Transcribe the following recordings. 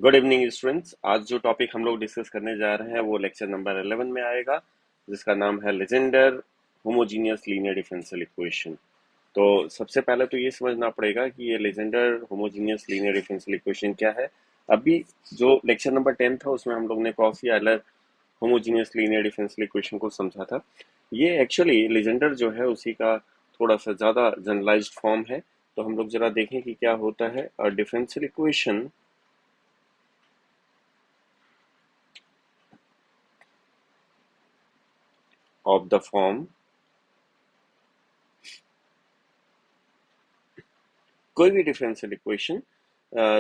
Good evening students. आज जो topic हम लोग डिस्कस करने जा रहे हैं वो लेक्चर नंबर 11 में आएगा, जिसका नाम है Legender homogeneous linear differential equation. तो सबसे पहले तो ये समझना पड़ेगा कि ये Legender homogeneous linear differential equation क्या है। अभी जो लेक्चर नंबर 10 था उसमें हम लोग ने Cauchy Euler homogeneous linear differential equation को समझा था। ये एक्चुअली लेजेंडर जो है उसी का थोड़ा सा ज़्यादा जनरलाइज्ड फॉर्म है। तो हम लोग जरा देखें कि क्या होता है। Differential equation of the form, कोई भी डिफरेंशियल इक्वेशन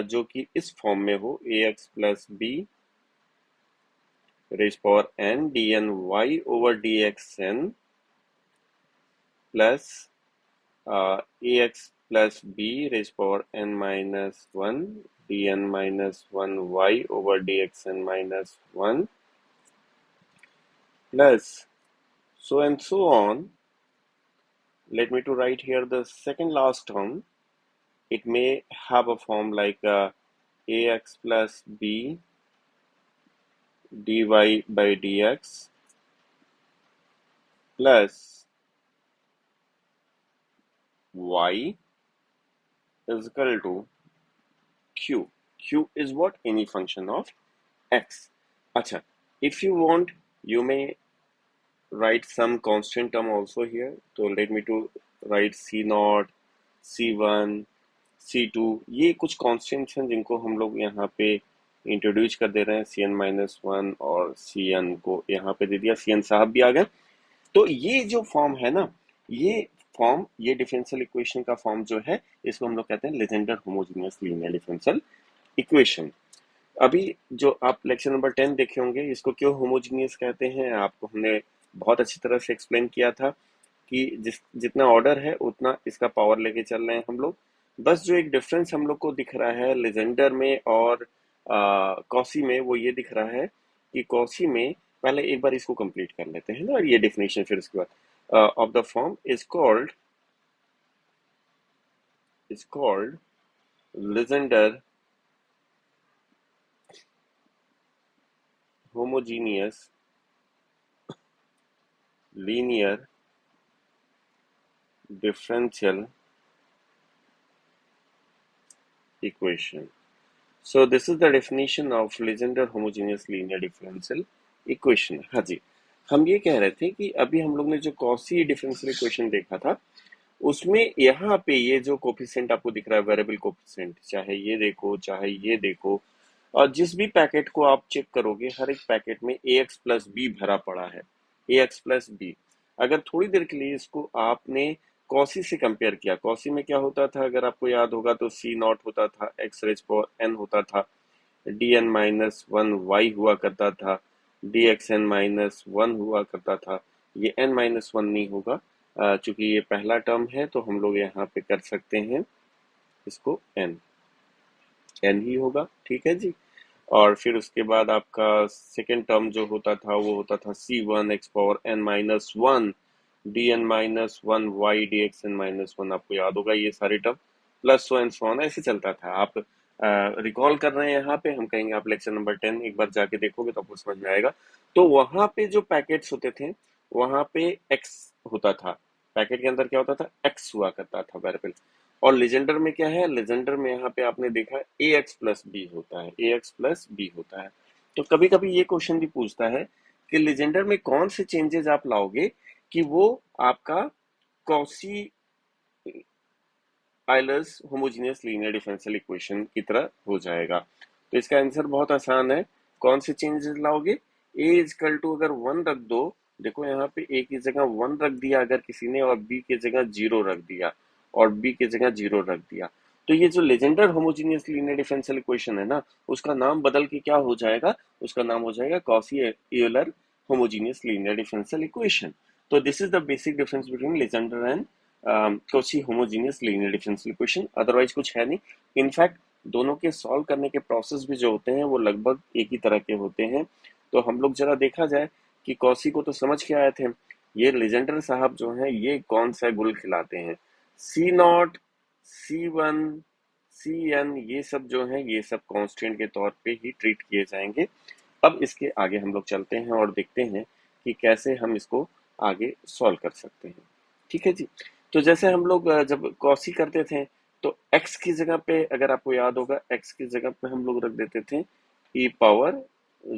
जो कि इस फॉर्म में हो, a x plus b raise power n d n y over d x n plus a x plus b raise power n minus one d n minus one y over d x n minus one plus so and so on. Let me to write here the second last term. It may have a form like ax plus b dy by dx plus y is equal to q. Q is what? Any function of x. Acha, if you want, you may write some constant term also here. So let me to write c naught, c1, c2। ये कुछ constants हैं जिनको हम लोग यहाँ पे introduce कर दे रहे हैं। सी एन माइनस वन और सी एन को यहाँ पे दे दिया, सी एन साहब भी आ गए। तो ये जो फॉर्म है ना, ये फॉर्म, ये डिफरेंशियल इक्वेशन का फॉर्म जो है, इसको हम लोग कहते हैं Legender homogeneous linear differential equation. अभी जो आप लेक्चर नंबर 10 देखे होंगे, इसको क्यों होमोजीनियस कहते हैं आपको हमने बहुत अच्छी तरह से एक्सप्लेन किया था कि जितना ऑर्डर है उतना इसका पावर लेके चल रहे हैं हम लोग। बस जो एक डिफरेंस हम लोग को दिख रहा है लेजेंडर में और कॉसी में, वो ये दिख रहा है कि कॉसी में, पहले एक बार इसको कंप्लीट कर लेते हैं ना, ये डेफिनेशन, फिर उसके बाद of the form is called Legender homogeneous linear differential equation. So this is the definition of Legendre homogeneous linear differential equation। हाँ जी, हम ये कह रहे थे कि अभी हम लोग ने जो कॉसी डिफरेंशियल इक्वेशन देखा था, उसमें यहाँ पे ये जो कोफिशिएंट आपको दिख रहा है, वेरिएबल कोफिशिएंट, चाहे ये देखो चाहे ये देखो, और जिस भी पैकेट को आप चेक करोगे, हर एक पैकेट में ए एक्स प्लस बी भरा पड़ा है। ए एक्स प्लस बी, अगर थोड़ी देर के लिए इसको आपने कॉसी से कंपेयर किया, कॉसी में क्या होता था, अगर आपको याद होगा तो सी नॉट होता था, एक्स रेज पावर एन होता था, D n minus one y हुआ करता था, D x n minus one हुआ करता था। ये एन माइनस वन नहीं होगा, चूंकि ये पहला टर्म है तो हम लोग यहाँ पे कर सकते हैं इसको एन, एन ही होगा, ठीक है जी। और फिर उसके बाद आपका सेकेंड टर्म जो होता था वो होता था c one x power n minus one d n minus one y d x n minus one, आपको याद होगा ये सारे term, plus so and so on, ऐसे चलता था। आप रिकॉल कर रहे हैं यहाँ पे, हम कहेंगे आप लेक्चर नंबर 10 एक बार जाके देखोगे तो आपको समझ में आएगा। तो वहां पे जो पैकेट्स होते थे, वहां पे एक्स होता था, पैकेट के अंदर क्या होता था, एक्स हुआ करता था वेरिएबल। और लेजेंडर में क्या है, लेजेंडर में यहाँ पे आपने देखा ए एक्स प्लस बी होता है, ए एक्स प्लस बी होता है। तो कभी कभी ये क्वेश्चन भी पूछता है कि लेजेंडर में कौन से चेंजेस आप लाओगे कि वो आपका quasi Euler's homogeneous linear differential equation की तरह हो जाएगा। तो इसका आंसर बहुत आसान है। कौन से चेंजेस लाओगे, ए इजकल टू अगर वन रख दो, देखो यहाँ पे ए की जगह वन रख दिया अगर किसी ने, और बी की जगह जीरो रख दिया, और बी की जगह जीरो रख दिया, तो ये जो Legender homogeneous linear differential equation है ना, उसका नाम बदल के क्या हो जाएगा, उसका नाम हो जाएगा Cauchy Euler homogeneous linear differential equation. तो this is the basic difference between Legendre and Cauchy homogeneous linear differential equation, otherwise कुछ है नहीं। इनफैक्ट दोनों के सॉल्व करने के प्रोसेस भी जो होते हैं वो लगभग एक ही तरह के होते हैं। तो हम लोग जरा देखा जाए कि कॉसी को तो समझ के आए थे, ये लेजेंडर साहब जो हैं ये कौन सा गुल खिलाते हैं। C naught, c one, c n ये सब जो है ये सब कांस्टेंट के तौर पे ही ट्रीट किए जाएंगे। अब इसके आगे हम लोग चलते हैं और देखते हैं कि कैसे हम इसको आगे सॉल्व कर सकते हैं। ठीक है जी। तो जैसे हम लोग जब कॉसी करते थे तो x की जगह पे, अगर आपको याद होगा, x की जगह पे हम लोग रख देते थे e पावर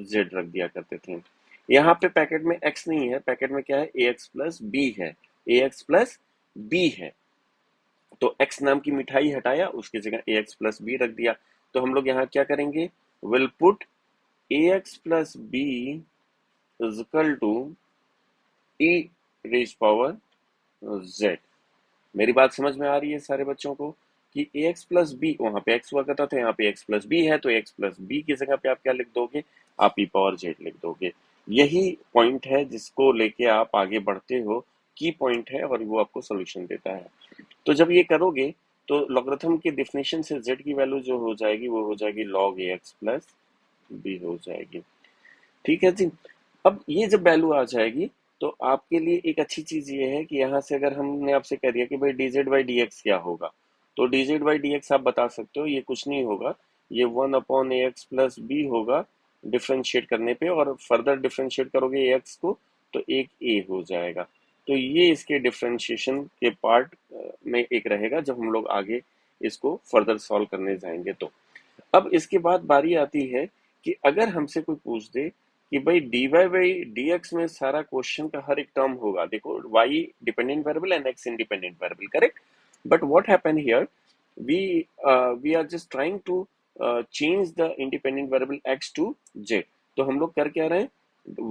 z रख दिया करते थे। यहाँ पे पैकेट में x नहीं है, पैकेट में क्या है, ax प्लस b है, ax प्लस b है। तो x नाम की मिठाई हटाया, उसकी जगह ax प्लस b रख दिया। तो हम लोग यहाँ क्या करेंगे, will put ax plus b is equal to e raise power z। मेरी बात समझ में आ रही है सारे बच्चों को कि ax प्लस बी, वहां पे x हुआ करता था, यहाँ पे x प्लस बी है, तो x प्लस बी की जगह पे आप क्या लिख दोगे, आप e पावर z लिख दोगे। यही पॉइंट है जिसको लेके आप आगे बढ़ते हो, की पॉइंट है, और वो आपको सोल्यूशन देता है। तो जब ये करोगे तो लॉगरिथम की डेफिनेशन से z की वैल्यू जो हो जाएगी वो हो जाएगी log ax प्लस बी हो जाएगी। ठीक है जी। अब ये जब वैल्यू आ जाएगी तो आपके लिए एक अच्छी चीज ये है कि यहाँ से अगर हमने आपसे कह दिया कि भाई dz बाई डी एक्स क्या होगा, तो dz बाई डी एक्स आप बता सकते हो, ये कुछ नहीं होगा, ये 1/ax प्लस बी होगा डिफ्रेंशिएट करने पे, और फर्दर डिफ्रेंशिएट करोगे x को तो एक a हो जाएगा। तो ये इसके डिफ्रेंशिएशन के पार्ट में एक रहेगा जब हम लोग आगे इसको फर्दर सॉल्व करने जाएंगे। तो अब इसके बाद बारी आती है कि अगर हमसे कोई पूछ दे कि भाई dy बाई डी एक्स में सारा क्वेश्चन का हर एक टर्म होगा, देखो y dependent variable and x independent variable, correct, but what happen here, we we are just trying to change the independent variable x to z। तो हम लोग कर क्या रहे हैं,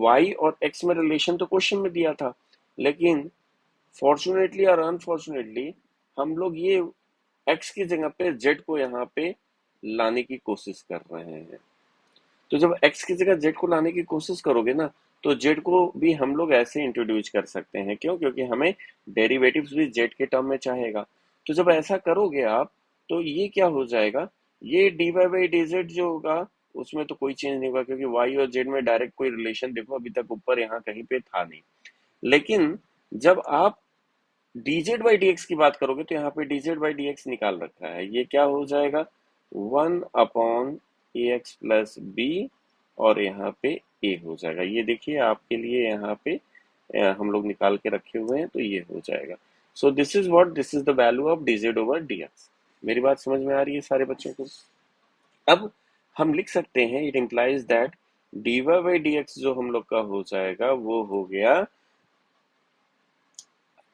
y और x में रिलेशन तो क्वेश्चन में दिया था, लेकिन फॉर्चुनेटली और अनफॉर्चुनेटली हम लोग ये x की जगह पे z को यहाँ पे लाने की कोशिश कर रहे हैं। तो जब x की जगह z को लाने की कोशिश करोगे ना, तो z को भी हम लोग ऐसे इंट्रोड्यूस कर सकते हैं, क्यों, क्योंकि हमें डेरिवेटिव्स भी z के टर्म में चाहेगा। तो जब ऐसा करोगे आप, तो ये क्या हो जाएगा, ये dy बाई डी जेड जो होगा उसमें तो कोई चेंज नहीं होगा, क्योंकि y और z में डायरेक्ट कोई रिलेशन देखो अभी तक ऊपर यहाँ कहीं पे था नहीं। लेकिन जब आप dz बाई डी एक्स की बात करोगे तो यहाँ पे dz बाई डी एक्स निकाल रखा है, ये क्या हो जाएगा, 1/ax प्लस बी, और यहाँ पे a हो जाएगा। ये देखिए आपके लिए यहाँ पे हम लोग निकाल के रखे हुए हैं, तो ये हो जाएगा। So this is the value of dz over dx। मेरी बात समझ में आ रही है सारे बच्चों को। अब हम लिख सकते हैं it implies that dy by d x जो हम लोग का हो जाएगा वो हो गया,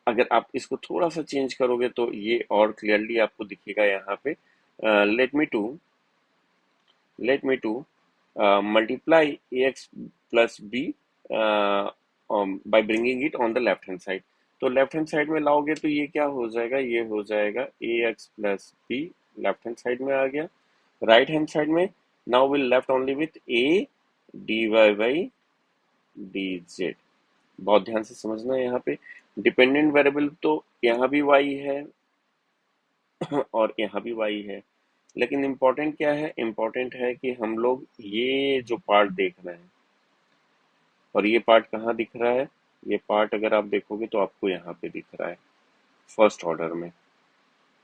अगर आप इसको थोड़ा सा चेंज करोगे तो ये और क्लियरली आपको दिखेगा यहाँ पे, late me to multiply ax plus b by bringing it on the left hand side. तो लेफ्ट हैंड साइड में लाओगे तो ये क्या हो जाएगा, ये हो जाएगा ax plus b, left hand side में आ गया। राइट हैंड साइड में now will left only with a dy by dz। बहुत ध्यान से समझना है, यहाँ पे डिपेंडेंट वेरिएबल तो यहाँ भी y है और यहाँ भी y है, लेकिन इम्पोर्टेंट क्या है, इम्पोर्टेंट है कि हम लोग ये जो पार्ट देख रहे हैं, और ये पार्ट कहाँ दिख रहा है, ये पार्ट अगर आप देखोगे तो आपको यहाँ पे दिख रहा है फर्स्ट ऑर्डर में।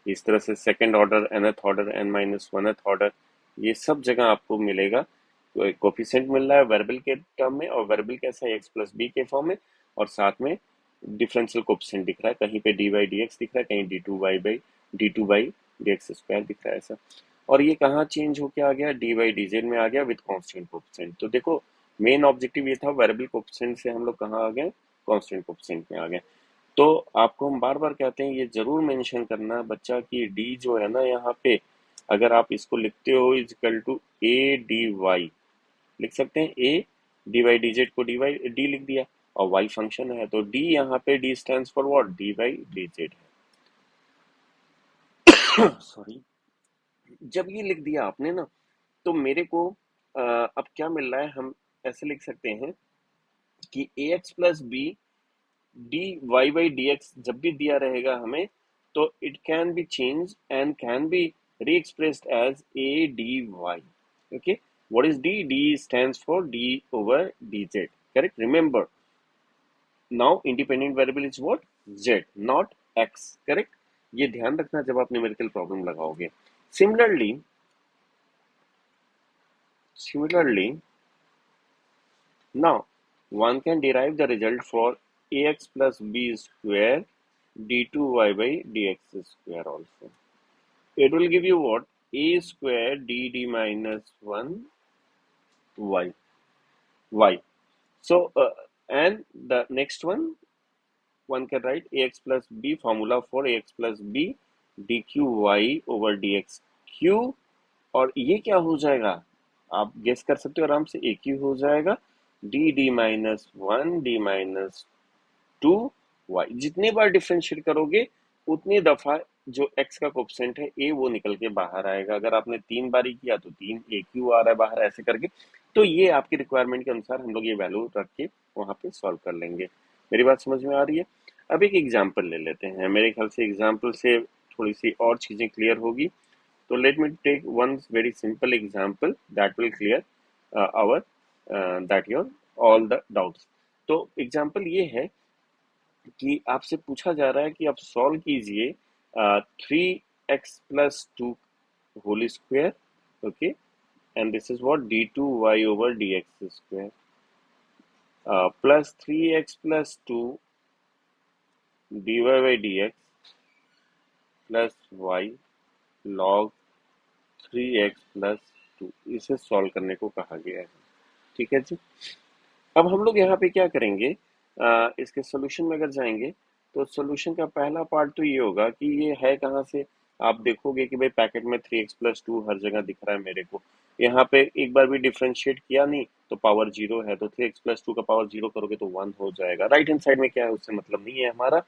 इस तरह से second order, nth order, n minus oneth order, ये सब जगह आपको मिलेगा। कोफिशिएंट मिल रहा है वेरिएबल के टर्म में, और वेरिएबल कैसा है, x प्लस बी के फॉर्म में, और साथ में डिफरेंशियल कोफिशिएंट दिख रहा है, कहीं पे डी बाई डी एक्स दिख रहा है, कहीं D two by d x square दिख रहा है ऐसा। और ये कहाँ चेंज होके आ गया, डी बाई डी जेड में आ गया विद कांस्टेंट कोफिशिएंट। तो देखो मेन ऑब्जेक्टिव ये था, वेरिएबल कोफिशिएंट से हम लोग कहाँ आ गए, कांस्टेंट कोफिशिएंट में आ गए। तो आपको हम बार बार कहते हैं ये जरूर मेंशन करना बच्चा कि डी जो है ना यहाँ पे, अगर आप इसको लिखते हो is equal to a D y, लिख सकते हैं a D y D z को डी वाई डी लिख दिया, और वाई फंक्शन है तो डी यहाँ पे D stands for what, D y D z है। सॉरी। जब ये लिख दिया आपने ना, तो मेरे को अब क्या मिल रहा है, हम ऐसे लिख सकते हैं कि a x plus b d y by d x जब भी दिया रहेगा हमें, तो it can be change and can be re expressed as a D y. Okay, what is d, d stands for d over dz, correct, remember, now independent variable is what, z, not x, correct। ये ध्यान रखना जब आप numerical problem लगाओगे। Similarly, now one can derive the result for ax plus b square d2y by dx square also. It will give you what? A square dd minus 1 y. So, and the next one can write ax plus b, formula for ax plus b dqy over dx q, और ये क्या हो जाएगा आप guess कर सकते हो आराम से, एक ही हो जाएगा D D minus one D minus two y. जितनी बार डिफरेंशिएट करोगे उतनी दफा जो x का कोफिशिएंट है a वो निकल के बाहर आएगा। अगर आपने 3 बारी किया तो 3 a क्यू आ रहा है बाहर, ऐसे करके। तो ये आपकी रिक्वायरमेंट के अनुसार हम लोग ये वैल्यू रख के वहां पे सॉल्व कर लेंगे। मेरी बात समझ में आ रही है? अब एक एग्जाम्पल ले लेते हैं, मेरे ख्याल से एग्जाम्पल से थोड़ी सी और चीजें क्लियर होगी। तो let me take one very simple example that will clear our that your all the doubts. तो एग्जाम्पल ये है कि आपसे पूछा जा रहा है कि आप सॉल्व कीजिए 3x+2 whole square, okay, and this is what d2y over dx square plus 3x+2 dy by dx plus y log 3x+2। इसे सॉल्व करने को कहा गया है, ठीक है जी। अब हम लोग यहाँ पे क्या करेंगे, इसके सॉल्यूशन में अगर जाएंगे तो सॉल्यूशन का पहला पार्ट तो ये होगा कि ये है कहाँ से। आप देखोगे कि भाई पैकेट में 3x+2 हर जगह दिख रहा है मेरे को। यहाँ पे एक बार भी डिफरेंशिएट किया नहीं तो पावर 0 है, तो 3x+2 का पावर 0 करोगे तो 1 हो जाएगा। राइट हैंड साइड में क्या है उससे मतलब नहीं है हमारा,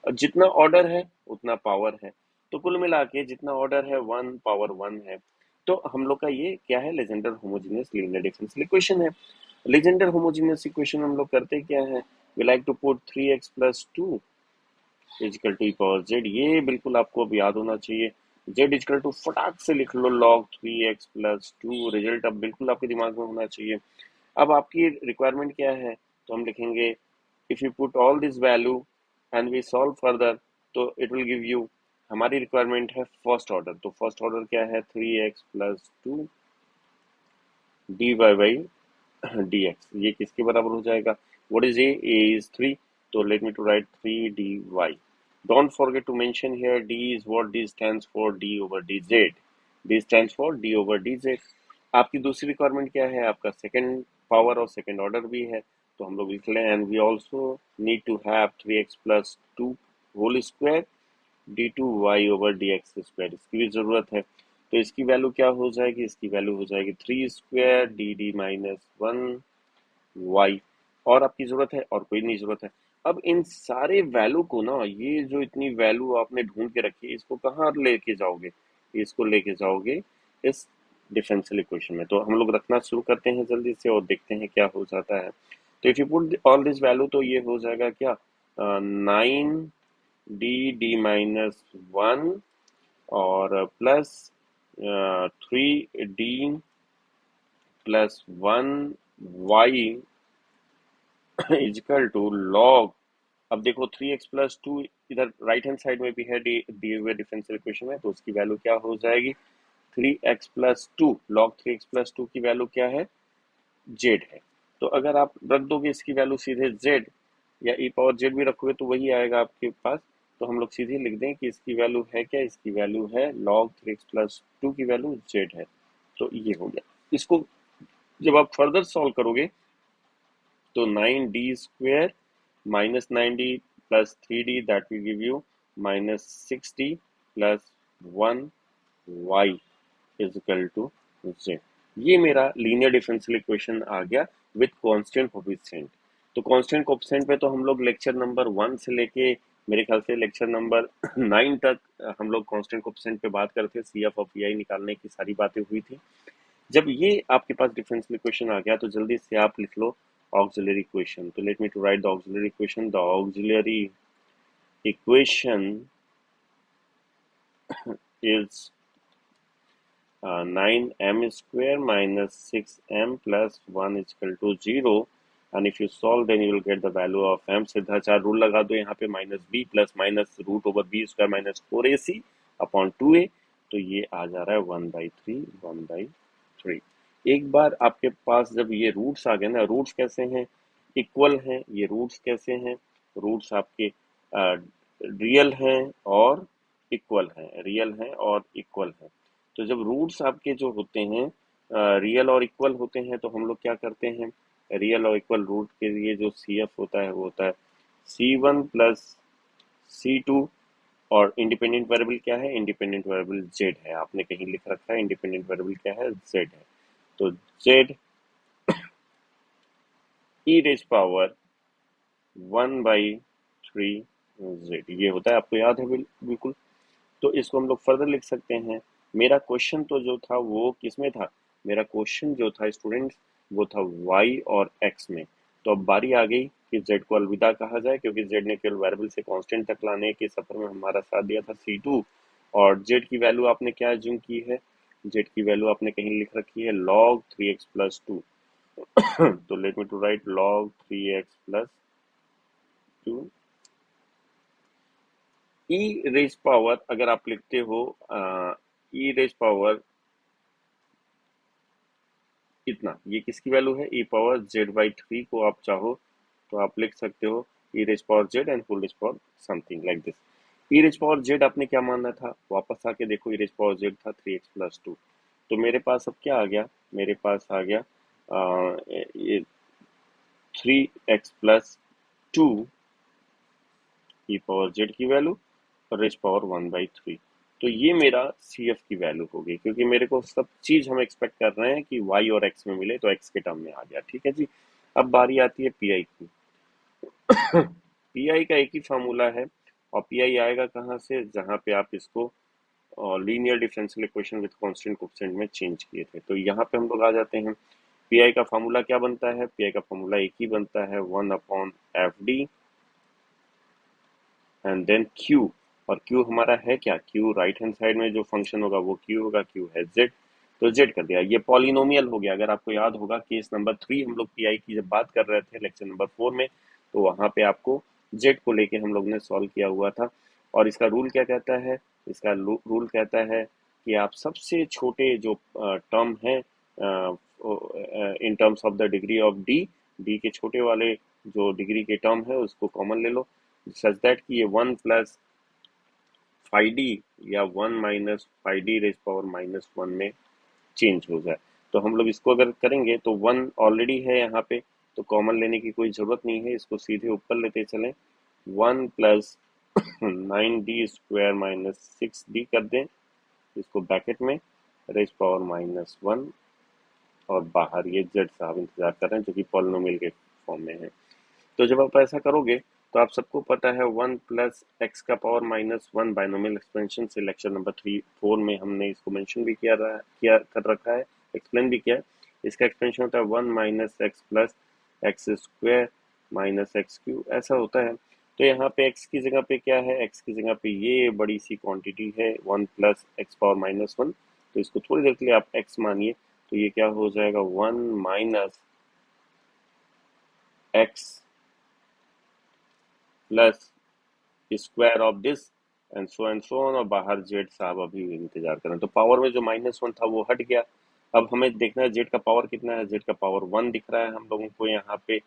जितना ऑर्डर है उतना पावर है। तो कुल मिला के जितना ऑर्डर है 1 पावर 1 है। तो हम लोग का ये क्या है, Legendre homogeneous linear differential equation है। लेजेंडर होमोजेनियस इक्वेशन हम लोग करते क्या है, we like to put 3x+2 equal to e power z. ये बिल्कुल आपको अब याद होना चाहिए। जेड इजिकल टू फटाक से लिख लो log 3x+2। रिजल्ट अब बिल्कुल आपके दिमाग में होना चाहिए। अब आपकी रिक्वायरमेंट क्या है, तो हम लिखेंगे if you put all this value and we solve further तो इट विल गिव यू, हमारी रिक्वायरमेंट है फर्स्ट ऑर्डर। तो फर्स्ट ऑर्डर क्या है, 3x+2 dy बाई dx। ये किसके बराबर हो जाएगा, व्हाट इज a इज 3, तो let me to write 3 dy। Don't forget to mention here d is what d stands for d over dz। d stands for d over dz। आपकी दूसरी requirement क्या है, आपका सेकंड पावर और second order भी है, तो हम लोग लिख लें and we also need to have 3x+2 whole square d2y over dx square. इसकी भी जरूरत है, तो इसकी वैल्यू क्या हो जाएगी, इसकी वैल्यू हो जाएगी 3 स्क्वायर dd माइनस 1 y। और आपकी जरूरत है और कोई नहीं जरूरत है। अब इन सारे वैल्यू को ना, ये जो इतनी वैल्यू आपने ढूंढ के रखी है इसको कहाँ लेके जाओगे, इसको लेके जाओगे इस डिफरेंशियल इक्वेशन में। तो हम लोग रखना शुरू करते हैं जल्दी से और देखते हैं क्या हो जाता है। तो if you put all this value तो ये हो जाएगा क्या, 9d d-1 और plus 3d+1y is equal to log. अब देखो 3x+2 इधर राइट हैंड साइड में भी है दिए हुए डिफरेंशियल इक्वेशन में, तो उसकी वैल्यू क्या हो जाएगी, 3x+2 लॉग 3x+2 की वैल्यू क्या है, z है। तो अगर आप रख दोगे इसकी वैल्यू सीधे z या e पावर z भी रखोगे तो वही आएगा आपके पास। तो हम लोग सीधे लिख दें कि इसकी वैल्यू है क्या, इसकी वैल्यू है log 3x+2 की वैल्यू z है। तो ये हो गया। इसको जब आप फर्दर सॉल्व करोगे तो 9d square minus 9d plus 3d that will give you minus 6d plus 1y equal to z। ये मेरा लीनियर डिफरेंशियल इक्वेशन आ गया विथ कांस्टेंट कोफिशिएंट। तो कांस्टेंट कोफिशिएंट पे तो हम लोग लेक्चर नंबर 1 से लेके मेरे ख्याल से लेक्चर नंबर 9 तक हम लोग कांस्टेंट कोफिशिएंट पे बात करते थे, CF और PI निकालने की सारी बातें हुई थी। जब ये आपके पास डिफरेंशियल इक्वेशन आ गया तो जल्दी से आप लिख लो ऑक्सिलरी इक्वेशन। तो let me to write the auxiliary equation. The auxiliary equation is 9m square minus 6m plus 1 is equal to 0, and if you solve then you will get the value of m। Sridharacharya rule लगा दो यहाँ पे, minus b plus minus root over b square minus 4ac upon 2a। तो ये आ जा रहा है 1/3 1/3। एक बार आपके पास जब ये रूट्स आ गए ना, रूट्स कैसे हैं, इक्वल हैं, ये रूट्स कैसे हैं, रूट्स आपके रियल हैं और इक्वल हैं, रियल हैं और इक्वल हैं। तो जब रूट्स आपके जो होते हैं रियल और इक्वल होते हैं तो हम लोग क्या करते हैं, रियल और इक्वल रूट के लिए जो सी एफ होता है वो होता है C1 + C2। और इंडिपेंडेंट वेरिएबल क्या है, इंडिपेंडेंट वेरिएबल जेड है, आपने कहीं लिख रखा है इंडिपेंडेंट वेरिएबल क्या है, जेड है। तो जेड e⁻1/3 ये होता है, आपको याद है बिल्कुल। तो इसको हम लोग फर्दर लिख सकते हैं। मेरा क्वेश्चन तो जो था वो किस में था, मेरा क्वेश्चन जो था स्टूडेंट्स वो था y और x में। तो अब बारी आ गई कि z को अलविदा कहा जाए, क्योंकि z ने केवल वेरिएबल से कांस्टेंट तक लाने के सफर में हमारा साथ दिया था C2। और z की वैल्यू आपने क्या एज्यूम की है, z की वैल्यू आपने कहीं लिख रखी है log 3x + 2। तो let me to write log 3x + 2। E raise power अगर आप लिखते हो ई रेज पावर इतना, ये किसकी वैल्यू है, e⁻z/3 को आप चाहो तो आप लिख सकते हो e⁻z and whole raise power something like this. e⁻z आपने क्या माना था, वापस आके देखो e⁻z था 3x + 2। तो मेरे पास अब क्या आ गया, मेरे पास आ गया ये 3x + 2 e⁻z की वैल्यू और रेज पावर 1/3। तो ये मेरा सी एफ की वैल्यू होगी, क्योंकि मेरे को सब चीज हम एक्सपेक्ट कर रहे हैं कि वाई और एक्स में मिले, तो एक्स के टर्म में आ गया, ठीक है जी। अब बारी आती है पी आई की। पी आई का एक ही फार्मूला है, और पी आई आएगा कहाँ से, जहाँ पे आप इसको linear differential equation with constant coefficient में चेंज किए थे। तो यहाँ पे हम लोग आ जाते हैं। पी आई का फार्मूला क्या बनता है, पी आई का फार्मूला एक ही बनता है 1/FD एंड देन क्यू। और क्यू हमारा है क्या, क्यू राइट हैंड साइड में जो फंक्शन होगा वो क्यू होगा, क्यू है जेड। तो जेड कर दिया, ये पॉलिनोमियल हो गया। अगर आपको याद होगा केस नंबर 3 हम लोग पीआई की जब बात कर रहे थे लेक्चर नंबर 4 में, तो वहां पे आपको जेड को लेके हम लोग ने सॉल्व किया हुआ था। और इसका रूल क्या कहता है, इसका रूल कहता है कि आप सबसे छोटे जो टर्म है in terms of the degree of D, D के छोटे वाले जो डिग्री के टर्म है उसको कॉमन ले लो, सच दैट कि ये 1 + 5d या 1 - 5d⁻⁻1 में चेंज हो जाए। तो हम लोग इसको अगर करेंगे तो 1 ऑलरेडी है यहाँ पे, तो कॉमन लेने की कोई जरूरत नहीं है, इसको सीधे ऊपर लेते चलें। 1 + 9d² - 6d कर दें, इसको ब्रैकेट में रेज पावर -1, और बाहर ये जेड साहब इंतजार कर रहे हैं जो कि पॉलिनोमियल के फॉर्म में है। तो जब आप ऐसा करोगे तो आप सबको पता है 1 + x⁻⁻1 बाइनोमियल एक्सपेंशन से लेक्चर नंबर 4 में हमने इसको मेंशन भी किया कर रखा है, एक्सप्लेन भी किया है। इसका एक्सपेंशन होता है 1 - x + x² - x³ ऐसा होता है। तो यहाँ पे x की जगह पे क्या है, x की जगह पे ये बड़ी सी क्वांटिटी है 1 + x⁻⁻1। तो इसको थोड़ी देर के लिए आप x मानिए, तो ये क्या हो जाएगा 1 - x plus square of this and so on, और बाहर जेड साहब अभी इंतजार कर रहे हैं। तो पावर में जो -1 था वो हट गया। अब हमें देखना है जेड का पावर कितना है, जेड का पावर 1 दिख रहा है हम लोगों को यहाँ पे।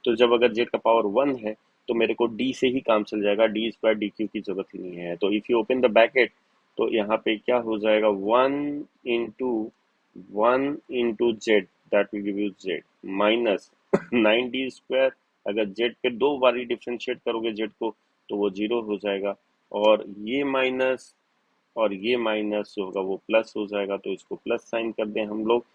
तो जब अगर जेड का पावर 1 है तो मेरे को डी से ही काम चल जाएगा, d² dq की जरूरत ही नहीं है। तो if you open the bracket तो यहाँ पे क्या हो जाएगा 1 × Z, that will give you Z minus 9d²। अगर जेड पे दो बारी डिफ्रेंशिएट करोगे जेड को तो वो 0 हो जाएगा, और ये माइनस और ये माइनस जो होगा वो प्लस हो जाएगा, तो इसको प्लस साइन कर दें हम लोग।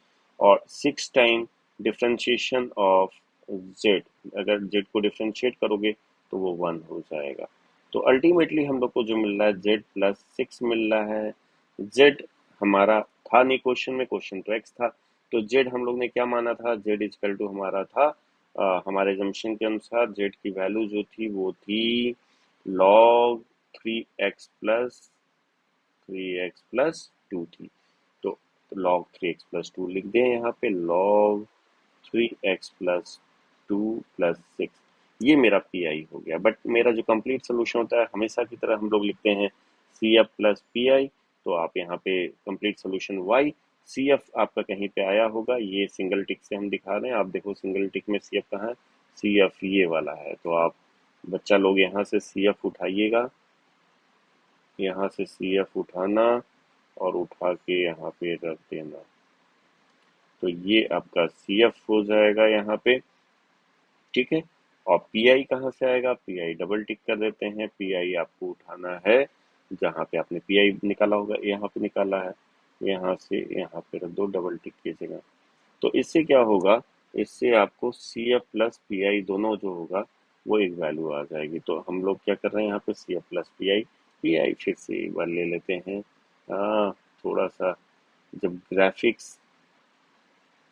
और 6 टाइम डिफ्रेंशिएशन ऑफ जेड, अगर जेड को डिफ्रेंशिएट करोगे तो वो 1 हो जाएगा। तो अल्टीमेटली हम लोग को जो मिल रहा है जेड +6 मिल रहा है। जेड हमारा था नहीं क्वेश्चन में, क्वेश्चन तो एक्स था। तो जेड हम लोग ने क्या माना था, जेड इजकल टू हमारा था हमारे जंक्शन के अनुसार जेड की वैल्यू जो थी वो थी log 3x + 2 थी। तो log 3x + 2 लिख दें यहाँ पे, log 3x + 2 + 6। ये मेरा पी आई हो गया। बट मेरा जो कंप्लीट सोल्यूशन होता है हमेशा की तरह हम लोग लिखते हैं सी एफ + पी आई। तो आप यहाँ पे complete solution y, C F आपका कहीं पे आया होगा, ये सिंगल टिक से हम दिखा रहे हैं। आप देखो सिंगल टिक में सी एफ कहाँ है, सी एफ ये वाला है। तो आप बच्चा लोग यहाँ से सी एफ उठाइएगा, यहाँ से सी एफ उठाना और उठा के यहाँ पे रख देना। तो ये आपका सी एफ हो जाएगा यहाँ पे, ठीक है। और पी आई कहाँ से आएगा, पी आई डबल टिक कर देते हैं। पी आई आपको उठाना है जहाँ पे आपने पी आई निकाला होगा, यहाँ पे निकाला है, यहाँ से यहाँ पे रख दो, डबल टिक कीजिएगा। तो इससे क्या होगा, इससे आपको C F plus P I दोनों जो होगा वो एक वैल्यू आ जाएगी। तो हम लोग क्या कर रहे हैं यहाँ पे, C F plus P I फिर से एक बार ले लेते हैं। हाँ, थोड़ा सा जब ग्राफिक्स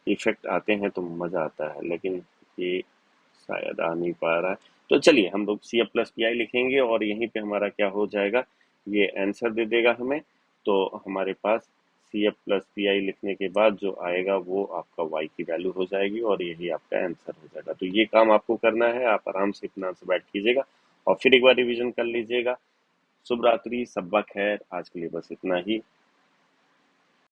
इफेक्ट आते हैं तो मजा आता है, लेकिन ये शायद आ नहीं पा रहा है। तो चलिए हम लोग C F plus P I लिखेंगे और यहीं पे हमारा क्या हो जाएगा, ये आंसर दे देगा हमें। तो हमारे पास C F plus P I लिखने के बाद जो आएगा वो आपका वाई की वैल्यू हो जाएगी और यही आपका आंसर हो जाएगा। तो ये काम आपको करना है, आप आराम से इतना से बैठ कीजिएगा और फिर एक बार रिवीजन कर लीजिएगा। शुभ रात्रि, सब्बा खैर, आज के लिए बस इतना ही।